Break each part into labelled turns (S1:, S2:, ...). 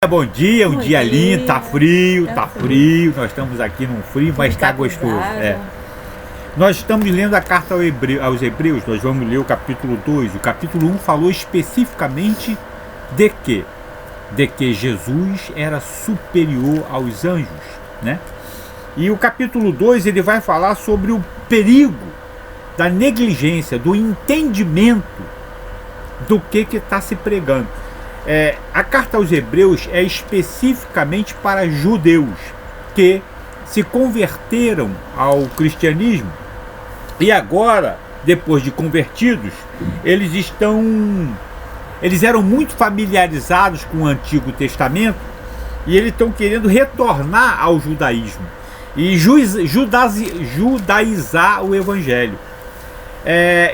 S1: Bom dia, um
S2: Bom
S1: dia lindo,
S2: dia.
S1: tá frio,
S2: Tá
S1: tá
S2: frio.
S1: frio, nós estamos aqui num frio, mas tá gostoso. Nós estamos lendo a carta aos Hebreus, nós vamos ler o capítulo 2. O capítulo 1 falou especificamente de quê? De que Jesus era superior aos anjos, né? E o capítulo 2 ele vai falar sobre o perigo da negligência, do entendimento do que está se pregando. A carta aos Hebreus é especificamente para judeus que se converteram ao cristianismo e agora, depois de convertidos, eles eram muito familiarizados com o Antigo Testamento e eles estão querendo retornar ao judaísmo e judaizar o Evangelho.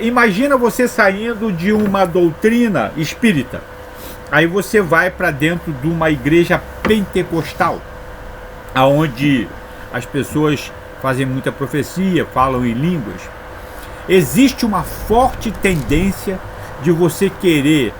S1: Imagina você saindo de uma doutrina espírita. Aí você vai para dentro de uma igreja pentecostal, onde as pessoas fazem muita profecia, falam em línguas. Existe uma forte tendência de você querer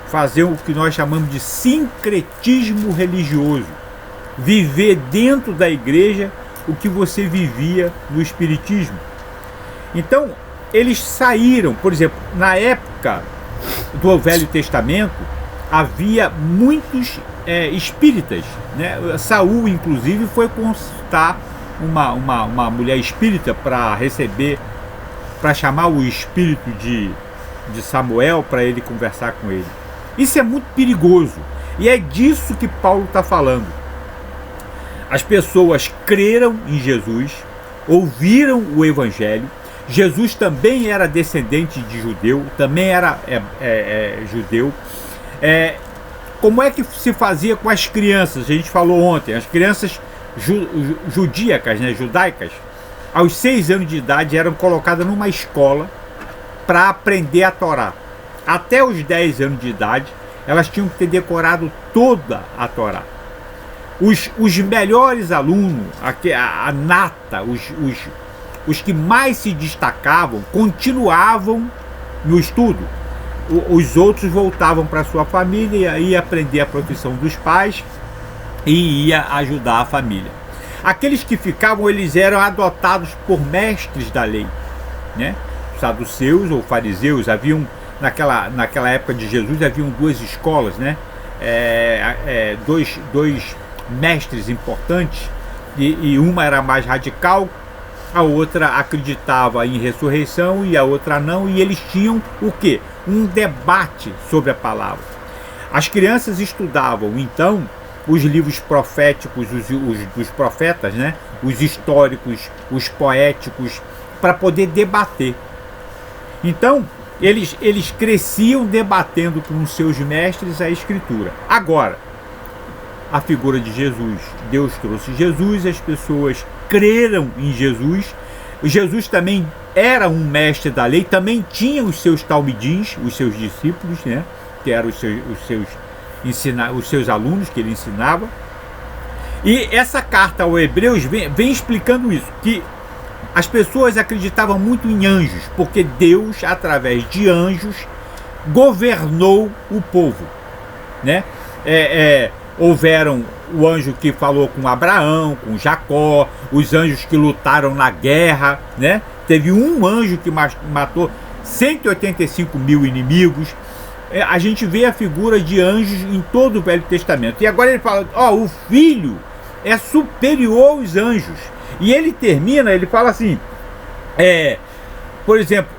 S1: fazer o que nós chamamos de sincretismo religioso, viver dentro da igreja o que você vivia no espiritismo. Então, eles saíram, por exemplo, na época do Velho Testamento, havia muitos espíritas, né? Saul, inclusive, foi consultar uma mulher espírita para chamar o espírito de Samuel para ele conversar com ele. Isso é muito perigoso e é disso que Paulo está falando. As pessoas creram em Jesus, ouviram o Evangelho. Jesus também era descendente de judeu, também era judeu. Como é que se fazia com as crianças? A gente falou ontem, as crianças judaicas, aos 6 anos de idade eram colocadas numa escola para aprender a Torá. Até os 10 anos de idade, elas tinham que ter decorado toda a Torá. Os melhores alunos, a nata, os que mais se destacavam, continuavam no estudo. Os outros voltavam para sua família e ia aprender a profissão dos pais e ia ajudar a família. Aqueles que ficavam, eles eram adotados por mestres da lei, né? Saduceus ou fariseus. Haviam, naquela época de Jesus, haviam 2 escolas, né? Dois mestres importantes, e uma era mais radical, a outra acreditava em ressurreição e a outra não, e eles tinham o quê? Um debate sobre a palavra. As crianças estudavam, então, os livros proféticos, dos profetas, né? Os históricos, os poéticos, para poder debater. Então, eles cresciam debatendo com os seus mestres a Escritura. Agora, a figura de Jesus. Deus trouxe Jesus, as pessoas creram em Jesus. Jesus também era um mestre da lei, também tinha os seus talmidins, os seus discípulos, né? Que eram os seus alunos que ele ensinava. E essa carta ao Hebreus vem explicando isso, que as pessoas acreditavam muito em anjos, porque Deus, através de anjos, governou o povo, né? Houveram o anjo que falou com Abraão, com Jacó, os anjos que lutaram na guerra, né? Teve um anjo que matou 185 mil inimigos. A gente vê a figura de anjos em todo o Velho Testamento. E agora ele fala, o Filho é superior aos anjos. E ele termina, ele fala assim, por exemplo,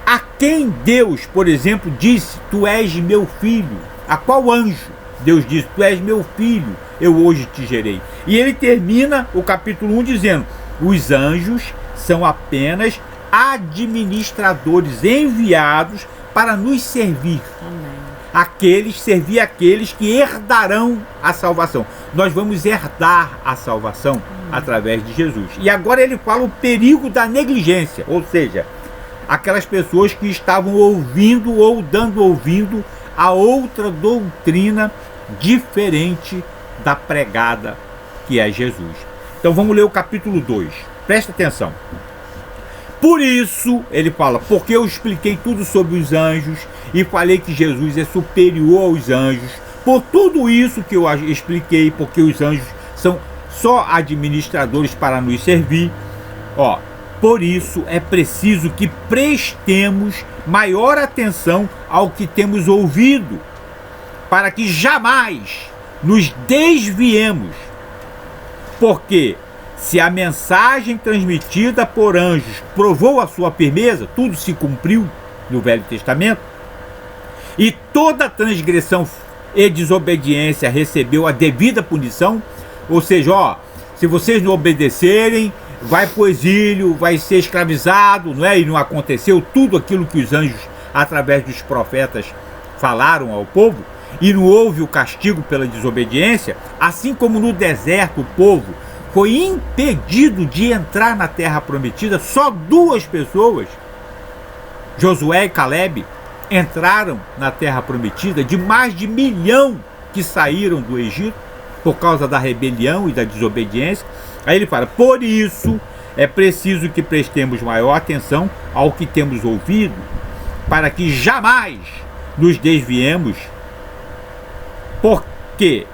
S1: a quem Deus, por exemplo, disse, tu és meu filho? A qual anjo Deus disse, tu és meu filho, eu hoje te gerei? E ele termina o capítulo 1 dizendo, os anjos são apenas administradores enviados para nos servir. Amém. Servir aqueles que herdarão a salvação. Nós vamos herdar a salvação através de Jesus. E agora ele fala o perigo da negligência, ou seja, aquelas pessoas que estavam ouvindo ou dando ouvido a outra doutrina diferente da pregada, que é Jesus. Então vamos ler o capítulo 2. Presta atenção. Por isso, ele fala, porque eu expliquei tudo sobre os anjos e falei que Jesus é superior aos anjos, Por tudo isso que eu expliquei, porque os anjos são só administradores para nos servir, ó, por isso é preciso que prestemos maior atenção ao que temos ouvido, para que jamais nos desviemos. Porque se a mensagem transmitida por anjos provou a sua firmeza, tudo se cumpriu no Velho Testamento, e toda transgressão e desobediência recebeu a devida punição, ou seja, ó, se vocês não obedecerem, vai para o exílio, vai ser escravizado, não é? E não aconteceu tudo aquilo que os anjos, através dos profetas, falaram ao povo, e não houve o castigo pela desobediência, assim como no deserto o povo foi impedido de entrar na terra prometida, só 2 pessoas, Josué e Caleb, entraram na terra prometida, de mais de 1 milhão que saíram do Egito por causa da rebelião e da desobediência. Aí ele fala, por isso é preciso que prestemos maior atenção ao que temos ouvido, para que jamais nos desviemos, porque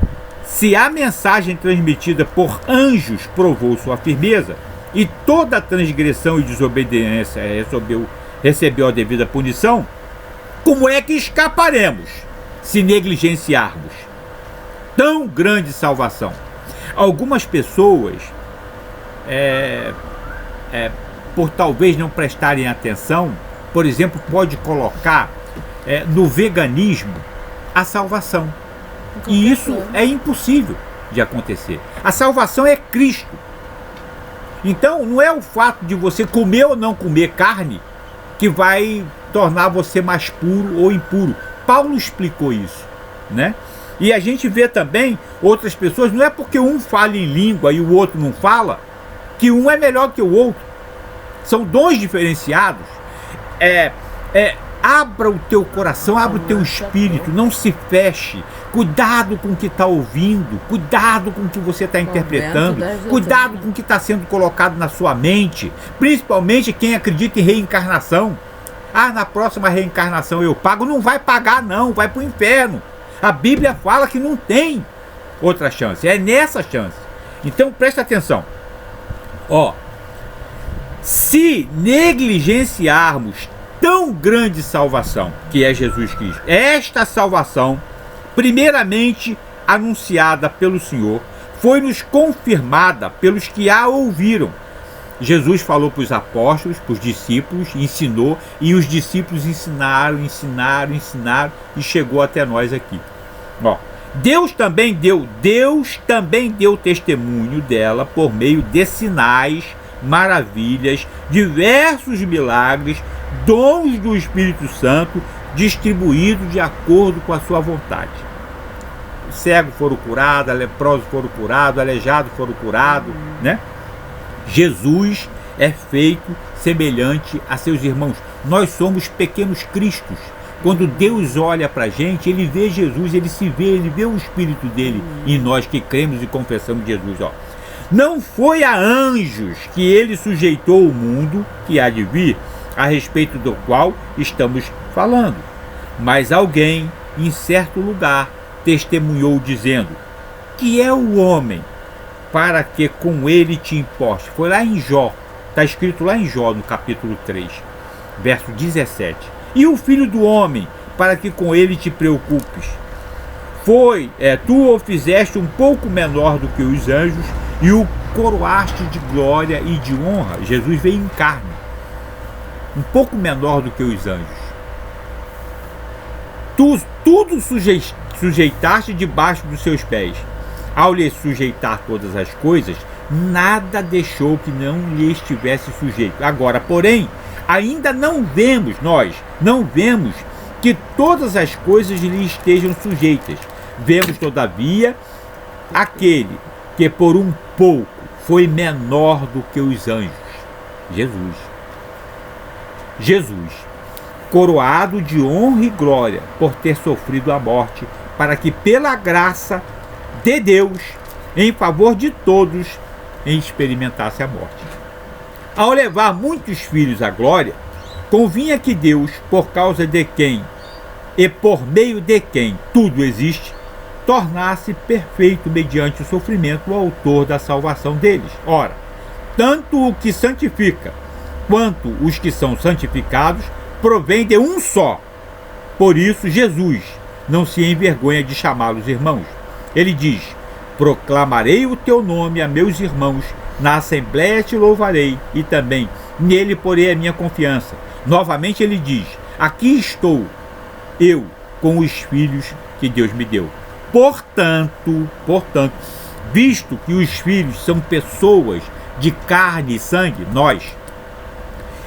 S1: se a mensagem transmitida por anjos provou sua firmeza, e toda transgressão e desobediência recebeu a devida punição, como é que escaparemos se negligenciarmos tão grande salvação? Algumas pessoas, por talvez não prestarem atenção, por exemplo, pode colocar no veganismo a salvação. E isso é impossível de acontecer. A salvação é Cristo. Então não é o fato de você comer ou não comer carne que vai tornar você mais puro ou impuro. Paulo explicou isso, né? E a gente vê também outras pessoas, não é porque um fala em língua e o outro não fala, que um é melhor que o outro. São dons diferenciados. Abra o teu coração, abra o teu espírito, não se feche. Cuidado com o que está ouvindo, cuidado com o que você está interpretando, cuidado com o que está sendo colocado na sua mente, principalmente quem acredita em reencarnação. Ah, na próxima reencarnação eu pago. Não vai pagar não, vai para o inferno. A Bíblia fala que não tem outra chance, é nessa chance. Então presta atenção. Ó, se negligenciarmos tão grande salvação, que é Jesus Cristo, esta salvação, primeiramente anunciada pelo Senhor, foi-nos confirmada pelos que a ouviram. Jesus falou para os apóstolos, para os discípulos, ensinou, e os discípulos ensinaram, e chegou até nós aqui. Ó, Deus também deu testemunho dela por meio de sinais, maravilhas, diversos milagres, dons do Espírito Santo, distribuídos de acordo com a sua vontade. Cegos foram curados, leprosos foram curados, aleijados foram curados, né? Jesus é feito semelhante a seus irmãos. Nós somos pequenos cristos. Quando Deus olha para a gente, Ele vê Jesus, Ele vê o Espírito dele em nós que cremos e confessamos Jesus. Ó. Não foi a anjos que Ele sujeitou o mundo que há de vir, a respeito do qual estamos falando, mas alguém em certo lugar testemunhou dizendo, que é o homem para que com ele te importe. Foi lá em Jó, está escrito lá em Jó no capítulo 3, verso 17. E o filho do homem para que com ele te preocupes. Tu o fizeste um pouco menor do que os anjos e o coroaste de glória e de honra. Jesus veio em carne, um pouco menor do que os anjos. Tu tudo sujeitaste debaixo dos seus pés. Ao lhe sujeitar todas as coisas, nada deixou que não lhe estivesse sujeito. Agora, porém, ainda não vemos que todas as coisas lhe estejam sujeitas. Vemos, todavia, aquele que por um pouco foi menor do que os anjos. Jesus, coroado de honra e glória por ter sofrido a morte, para que pela graça de Deus, em favor de todos, experimentasse a morte. Ao levar muitos filhos à glória, convinha que Deus, por causa de quem e por meio de quem tudo existe, tornar-se perfeito mediante o sofrimento, o autor da salvação deles. Ora, tanto o que santifica quanto os que são santificados provém de um só. Por isso Jesus não se envergonha de chamá-los irmãos. Ele diz: proclamarei o teu nome a meus irmãos, na assembléia te louvarei, e também nele porei a minha confiança. Novamente ele diz: aqui estou eu com os filhos que Deus me deu. Portanto, visto que os filhos são pessoas de carne e sangue, nós,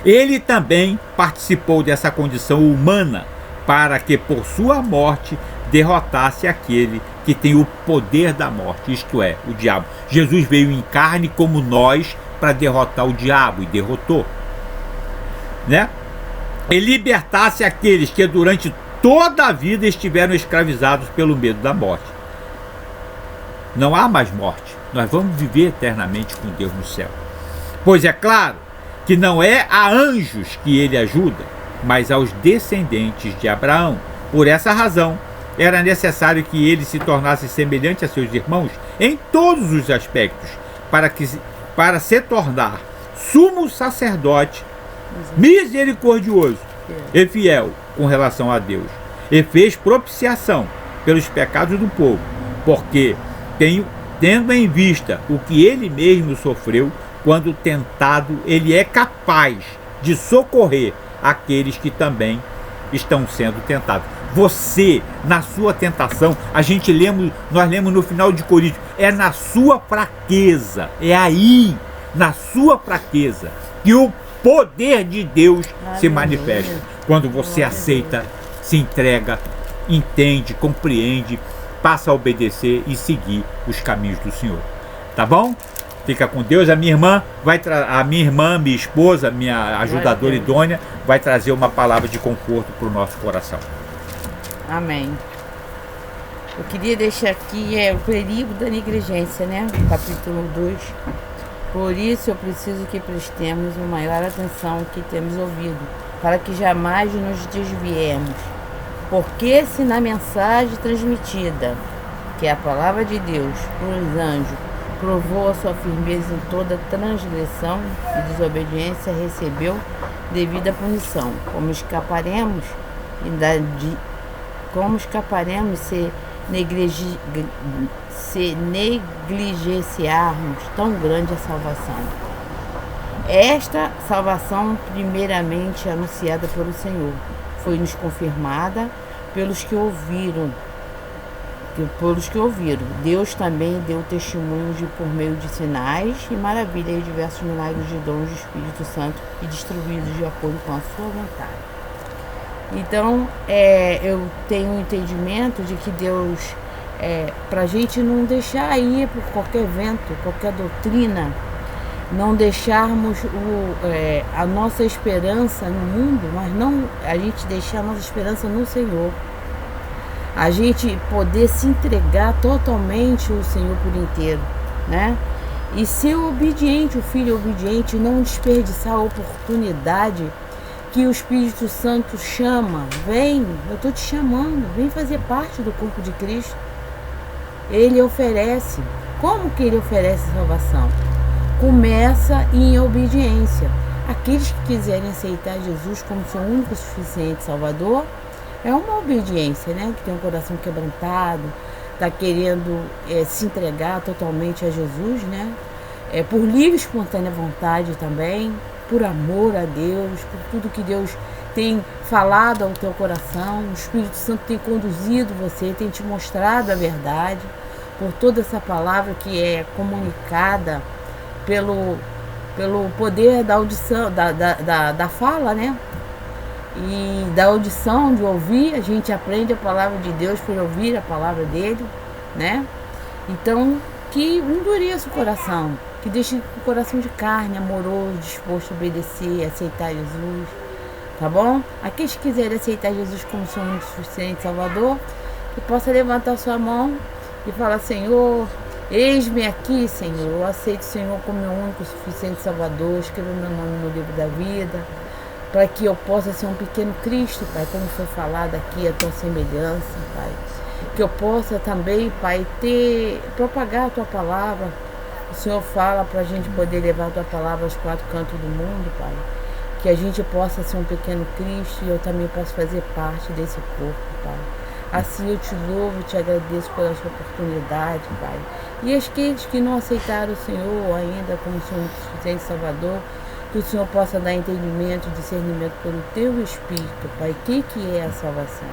S1: ele também participou dessa condição humana para que por sua morte derrotasse aquele que tem o poder da morte, isto é, o diabo. Jesus veio em carne como nós para derrotar o diabo e derrotou, né? E libertasse aqueles que durante toda a vida estiveram escravizados pelo medo da morte. Não há mais morte. Nós vamos viver eternamente com Deus no céu. Pois é claro que não é a anjos que ele ajuda, mas aos descendentes de Abraão. Por essa razão, era necessário que ele se tornasse semelhante a seus irmãos em todos os aspectos, para se tornar sumo sacerdote, misericordioso e fiel com relação a Deus, e fez propiciação pelos pecados do povo, porque tendo em vista o que ele mesmo sofreu, quando tentado, ele é capaz de socorrer aqueles que também estão sendo tentados. Você, na sua tentação, nós lemos no final de Coríntios, é na sua fraqueza, é aí, na sua fraqueza, que o poder de Deus se manifesta. Quando você aceita, se entrega, entende, compreende, passa a obedecer e seguir os caminhos do Senhor. Tá bom? Fica com Deus. A minha irmã, minha esposa, minha ajudadora idônea, vai trazer uma palavra de conforto para o nosso coração.
S2: Amém. Eu queria deixar aqui o perigo da negligência, né? Capítulo 2. Por isso eu preciso que prestemos uma maior atenção ao que temos ouvido, para que jamais nos desviemos. Porque se na mensagem transmitida, que é a palavra de Deus, por anjos, provou a sua firmeza em toda transgressão e desobediência, recebeu devida punição. Como escaparemos se negligenciarmos tão grande a salvação? Esta salvação, primeiramente anunciada pelo Senhor, foi-nos confirmada pelos que ouviram. Deus também deu testemunho por meio de sinais e maravilhas e diversos milagres de dons do Espírito Santo e distribuídos de acordo com a sua vontade. Então, eu tenho um entendimento de que Deus, para a gente não deixar ir por qualquer vento, qualquer doutrina, não deixarmos a nossa esperança no mundo, mas não a gente deixar a nossa esperança no Senhor. A gente poder se entregar totalmente ao Senhor por inteiro, né? E ser obediente, o filho obediente, não desperdiçar a oportunidade que o Espírito Santo chama. Vem, eu estou te chamando, vem fazer parte do corpo de Cristo. Ele oferece. Como que ele oferece salvação? Começa em obediência. Aqueles que quiserem aceitar Jesus como seu único e suficiente Salvador, é uma obediência, né? Que tem um coração quebrantado, está querendo se entregar totalmente a Jesus, né? Por livre e espontânea vontade também, por amor a Deus, por tudo que Deus tem falado ao teu coração. O Espírito Santo tem conduzido você, tem te mostrado a verdade, por toda essa palavra que é comunicada pelo poder da audição, da fala, né? E da audição, de ouvir. A gente aprende a palavra de Deus por ouvir a palavra dele, né? Então, que endureça o coração, que deixe o coração de carne, amoroso, disposto a obedecer, a aceitar Jesus, tá bom? Aqueles que quiserem aceitar Jesus como seu único suficiente Salvador, que possa levantar sua mão e falar: Senhor, eis-me aqui, Senhor, eu aceito o Senhor como meu único suficiente Salvador, escreva meu nome no livro da vida, para que eu possa ser um pequeno Cristo, Pai, como foi falado aqui, a tua semelhança, Pai. que eu possa também, Pai, propagar a Tua palavra. O Senhor fala para a gente poder levar a Tua palavra aos 4 cantos do mundo, Pai. Que a gente possa ser um pequeno Cristo e eu também posso fazer parte desse corpo, Pai. Assim eu te louvo e te agradeço pela sua oportunidade, Pai. E aqueles que não aceitaram o Senhor ainda como Senhor e Salvador, que o Senhor possa dar entendimento e discernimento pelo Teu Espírito, Pai, o que é a salvação.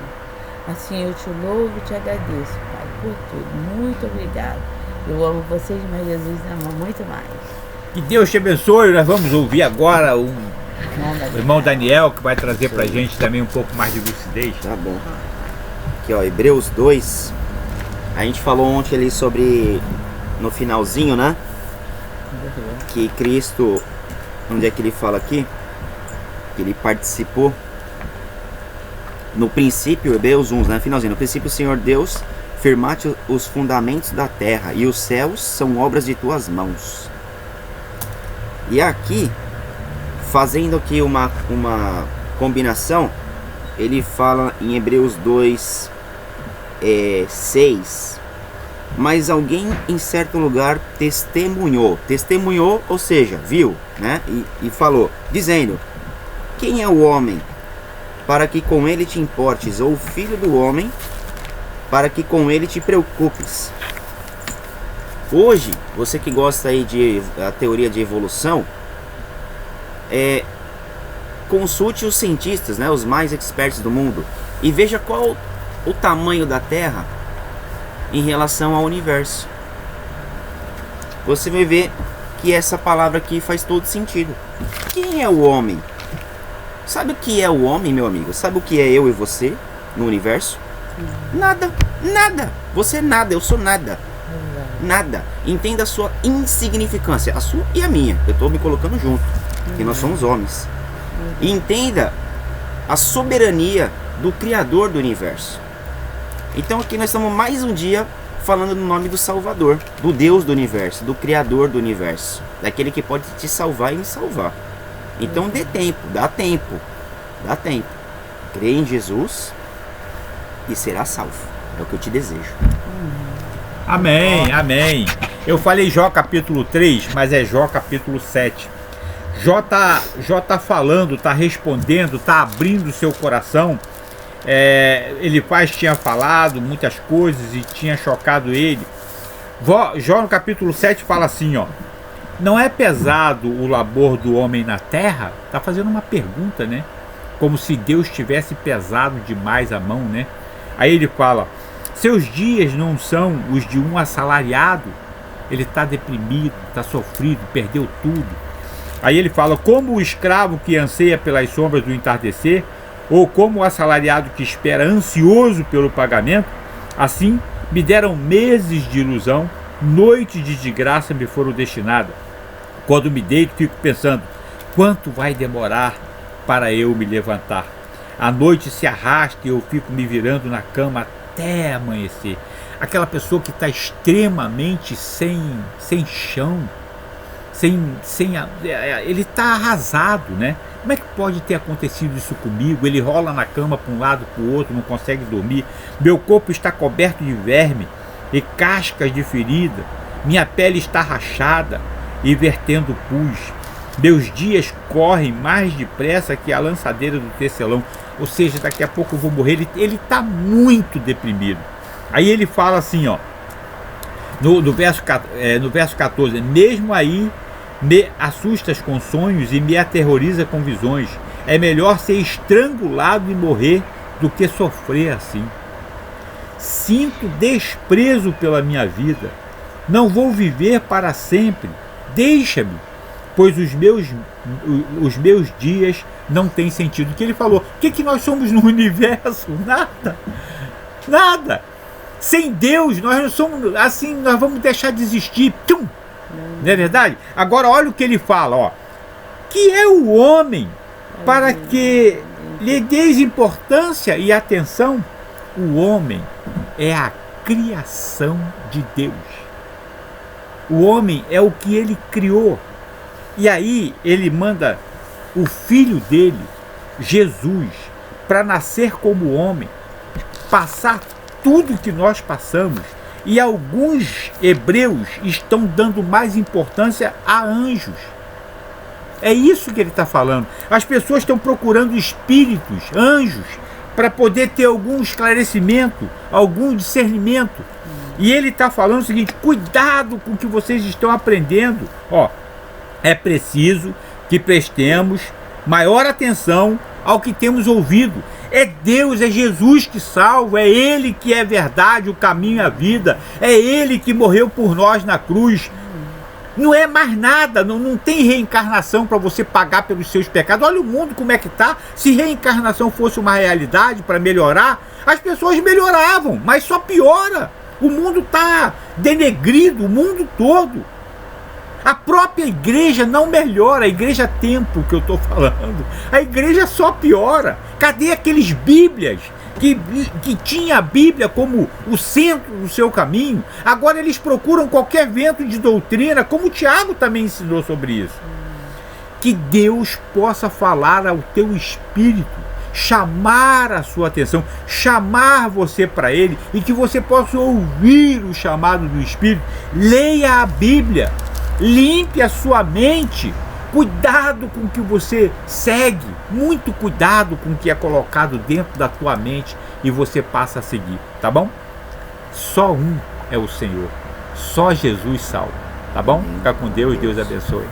S2: Assim eu te louvo e te agradeço, Pai, por tudo. Muito obrigado. Eu amo vocês, mas Jesus ama muito mais.
S1: Que Deus te abençoe. Nós vamos ouvir agora o irmão Daniel, que vai trazer pra gente também um pouco mais de lucidez.
S3: Tá bom. Aqui, ó, Hebreus 2. A gente falou ontem ali sobre, no finalzinho, né? Que Cristo, onde é que ele fala aqui? Que ele participou. No princípio, Hebreus 1, né? Finalzinho. No princípio, o Senhor Deus firmate os fundamentos da terra, e os céus são obras de tuas mãos. E aqui, fazendo aqui uma combinação, ele fala em Hebreus 2, 6. Mas alguém em certo lugar testemunhou, ou seja, viu, né? E falou, dizendo: quem é o homem para que com ele te importes, ou o filho do homem para que com ele te preocupes? Hoje, você que gosta aí de a teoria de evolução, consulte os cientistas, né, os mais experts do mundo, e veja qual o tamanho da Terra em relação ao universo. Você vai ver que essa palavra aqui faz todo sentido. Quem é o homem? Sabe o que é o homem, meu amigo? Sabe o que é eu e você no universo? Nada, nada. Você é nada, eu sou nada. Nada. Entenda a sua insignificância, a sua e a minha. Eu estou me colocando junto, porque nós somos homens. E entenda a soberania do Criador do universo. Então aqui nós estamos mais um dia falando no nome do Salvador, do Deus do universo, do Criador do universo, daquele que pode te salvar e me salvar. Então dê tempo, dá tempo, dá tempo. Crê em Jesus e será salvo. É o que eu te desejo.
S1: Amém, amém. Eu falei Jó capítulo 3, mas é Jó capítulo 7. Jó tá falando, tá respondendo, tá abrindo o seu coração. Elifaz tinha falado muitas coisas e tinha chocado ele. Jó no capítulo 7 fala assim, ó: não é pesado o labor do homem na terra? Tá fazendo uma pergunta, né? Como se Deus tivesse pesado demais a mão, né? Aí ele fala: seus dias não são os de um assalariado? Ele está deprimido, está sofrido, perdeu tudo. Aí ele fala: como o escravo que anseia pelas sombras do entardecer, ou como o assalariado que espera ansioso pelo pagamento, assim me deram meses de ilusão, noites de desgraça me foram destinadas. Quando me deito, fico pensando: quanto vai demorar para eu me levantar? A noite se arrasta e eu fico me virando na cama até amanhecer. Aquela pessoa que está extremamente sem chão, ele está arrasado, né? Como é que pode ter acontecido isso comigo? Ele rola na cama para um lado, para o outro, não consegue dormir. Meu corpo está coberto de verme e cascas de ferida. Minha pele está rachada e vertendo pus. Meus dias correm mais depressa que a lançadeira do tecelão. Ou seja, daqui a pouco eu vou morrer. Ele está muito deprimido. Aí ele fala assim, ó, no verso 14: mesmo aí me assustas com sonhos e me aterroriza com visões. É melhor ser estrangulado e morrer do que sofrer assim. Sinto desprezo pela minha vida. Não vou viver para sempre. Deixa-me, pois os meus dias não têm sentido. O que ele falou? O que nós somos no universo? Nada. Nada. Sem Deus, nós não somos assim, nós vamos deixar de existir. Tum! Não é verdade? Agora olha o que ele fala, ó. Que é o homem para que lhe deis importância e atenção? O homem é a criação de Deus. O homem é o que ele criou. E aí ele manda o filho dele, Jesus, para nascer como homem, passar tudo que nós passamos. E alguns hebreus estão dando mais importância a anjos. É isso que ele está falando. As pessoas estão procurando espíritos, anjos, para poder ter algum esclarecimento, algum discernimento. E ele está falando o seguinte: cuidado com o que vocês estão aprendendo. Ó, é preciso que prestemos maior atenção ao que temos ouvido. É Deus, é Jesus que salva, é Ele que é verdade, o caminho e a vida, é Ele que morreu por nós na cruz. Não é mais nada, não tem reencarnação para você pagar pelos seus pecados. Olha o mundo como é que está. Se reencarnação fosse uma realidade para melhorar, as pessoas melhoravam, mas só piora. O mundo está denegrido, o mundo todo. A própria igreja não melhora, a igreja templo que eu estou falando, a igreja só piora. Cadê aqueles bíblias que tinha a Bíblia como o centro do seu caminho? Agora eles procuram qualquer vento de doutrina, como o Tiago também ensinou sobre isso. Que Deus possa falar ao teu espírito, chamar a sua atenção, chamar você para Ele, e que você possa ouvir o chamado do Espírito. Leia a Bíblia. Limpe a sua mente. Cuidado com o que você segue. Muito cuidado com o que é colocado dentro da tua mente e você passa a seguir, tá bom? Só um é o Senhor. Só Jesus salva, tá bom? Fica com Deus, Deus abençoe.